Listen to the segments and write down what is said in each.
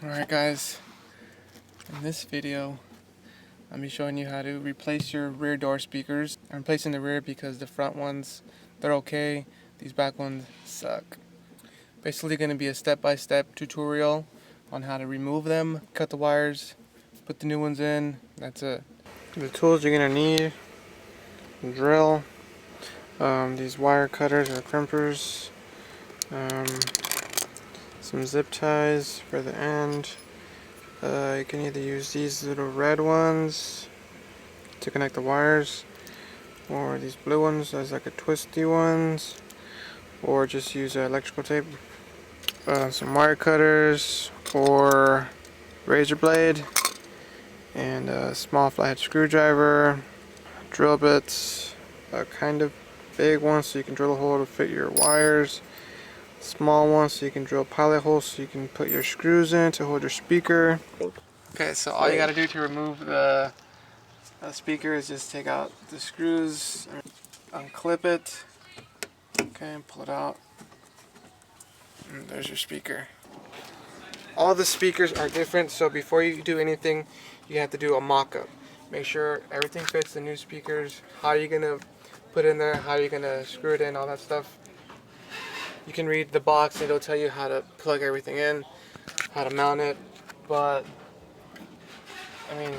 Alright guys, in this video I'll be showing you how to replace your rear door speakers. I'm replacing the rear because the front ones, they're okay, these back ones suck. Basically going to be a step-by-step tutorial on how to remove them, cut the wires, put the new ones in, that's it. The tools you're going to need: drill, these wire cutters or crimpers, some zip ties for the end. You can either use these little red ones to connect the wires, or these blue ones as like a twisty ones, or just use electrical tape. Some wire cutters or razor blade, and a small flathead screwdriver, drill bits, a kind of big one so you can drill a hole to fit your wires, small one so you can drill pilot holes so you can put your screws in to hold your speaker. Okay, so all you gotta do to remove the speaker is just take out the screws, unclip it, okay, and pull it out, and there's your speaker. All the speakers are different, so before you do anything you have to do a mock-up. Make sure everything fits the new speakers, how are you gonna put it in there, how are you gonna screw it in, all that stuff. You can read the box, it'll tell you how to plug everything in, how to mount it, but I mean,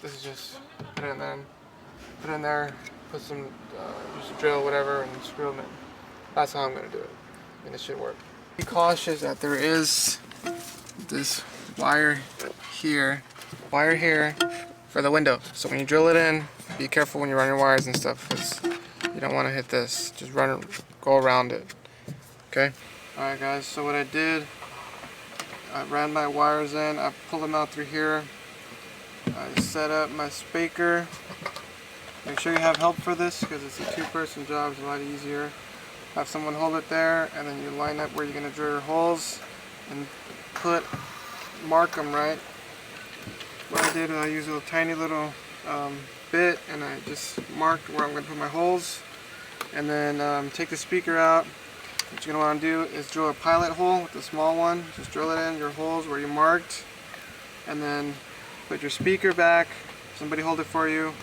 this is just put it in there, put some, use a drill, whatever, and screw them in. That's how I'm going to do it, and it should work. Be cautious that there is this wire here for the window. So when you drill it in, be careful when you run your wires and stuff, because you don't want to hit this. Just go around it. Okay? Alright guys, so what I did, I ran my wires in, I pulled them out through here. I set up my speaker. Make sure you have help for this because it's a two-person job. It's a lot easier. Have someone hold it there, and then you line up where you're going to drill your holes and mark them right. What I did is I used a tiny little bit, and I just marked where I'm going to put my holes, and then take the speaker out. What you're going to want to do is drill a pilot hole with the small one. Just drill it in your holes where you marked, and then put your speaker back, somebody hold it for you,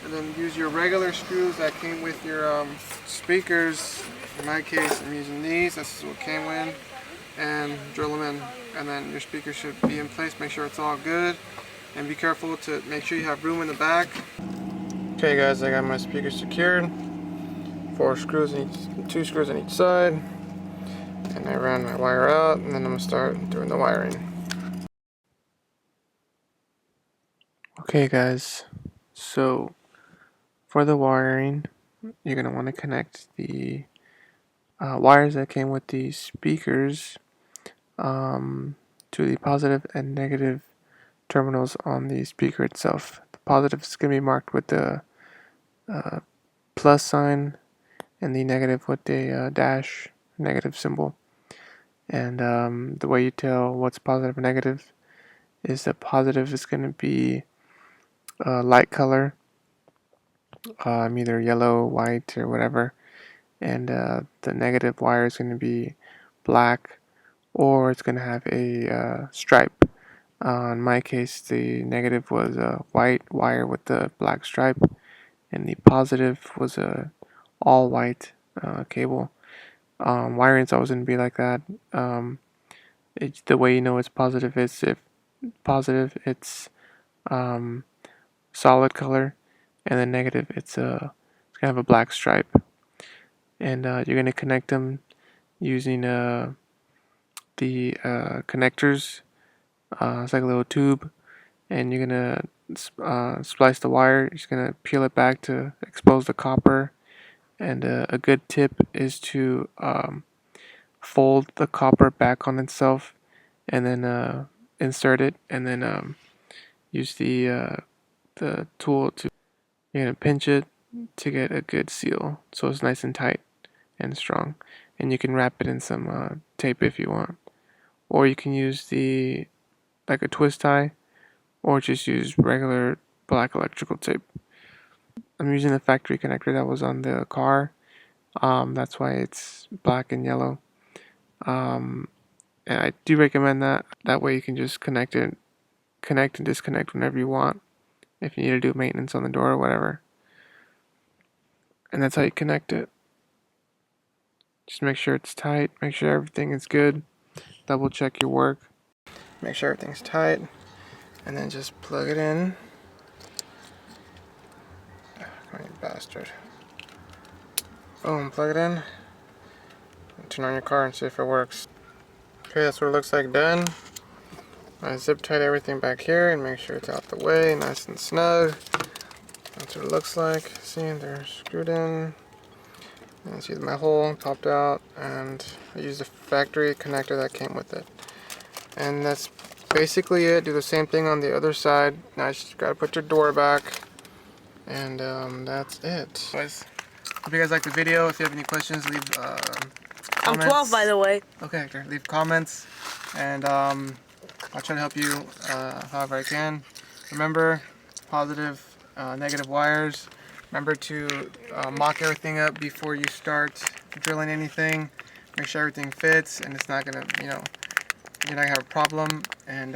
and then use your regular screws that came with your speakers. In my case, I'm using these, this is what came in, and drill them in, and then your speaker should be in place. Make sure it's all good, and be careful to make sure you have room in the back. Okay guys, I got my speaker secured, 2 screws on each side, and I ran my wire out, and then I'm going to start doing the wiring. Okay guys, so for the wiring, you're going to want to connect the wires that came with the speakers to the positive and negative terminals on the speaker itself. The positive is going to be marked with the plus sign, and the negative with the dash, negative symbol. And the way you tell what's positive or negative is the positive is going to be light color, either yellow, white, or whatever, and the negative wire is going to be black, or it's going to have a stripe. In my case, the negative was a white wire with the black stripe, and the positive was a all white cable. Wiring is always going to be like that. The way you know it's positive is if positive it's solid color, and then negative it's gonna have a black stripe. And you're gonna connect them using the connectors. It's like a little tube, and you're gonna splice the wire. You're just gonna peel it back to expose the copper. And a good tip is to fold the copper back on itself, and then insert it, and then use the tool to, you're gonna pinch it to get a good seal, so it's nice and tight and strong. And you can wrap it in some tape if you want, or you can use like a twist tie, or just use regular black electrical tape. I'm using the factory connector that was on the car. That's why it's black and yellow. And I do recommend that. That way you can just connect and disconnect whenever you want. If you need to do maintenance on the door or whatever. And that's how you connect it. Just make sure it's tight. Make sure everything is good. Double check your work. Make sure everything's tight. And then just plug it in. Oh, you bastard. Boom, plug it in. Turn on your car and see if it works. Okay, that's what it looks like done. I zip tight everything back here and make sure it's out the way, nice and snug. That's what it looks like. See, they're screwed in. And see my hole popped out, and I used the factory connector that came with it. And that's basically it. Do the same thing on the other side. Now you just gotta put your door back, and that's it. Guys, hope you guys liked the video. If you have any questions, leave comments. I'm 12, by the way. Okay, Hector. Leave comments, and I'll try to help you however I can. Remember, positive, negative wires. Remember to mock everything up before you start drilling anything. Make sure everything fits and it's not gonna, you're not gonna have a problem. And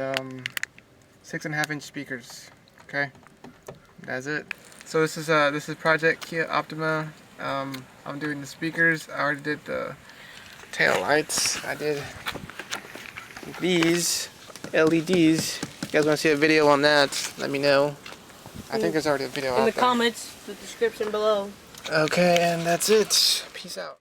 6.5-inch speakers. Okay, that's it. So this is Project KIA Optima. I'm doing the speakers. I already did the tail lights. I did these LEDs. If you guys want to see a video on that, let me know. I think there's already a video out there. In the comments, the description below. Okay, and that's it. Peace out.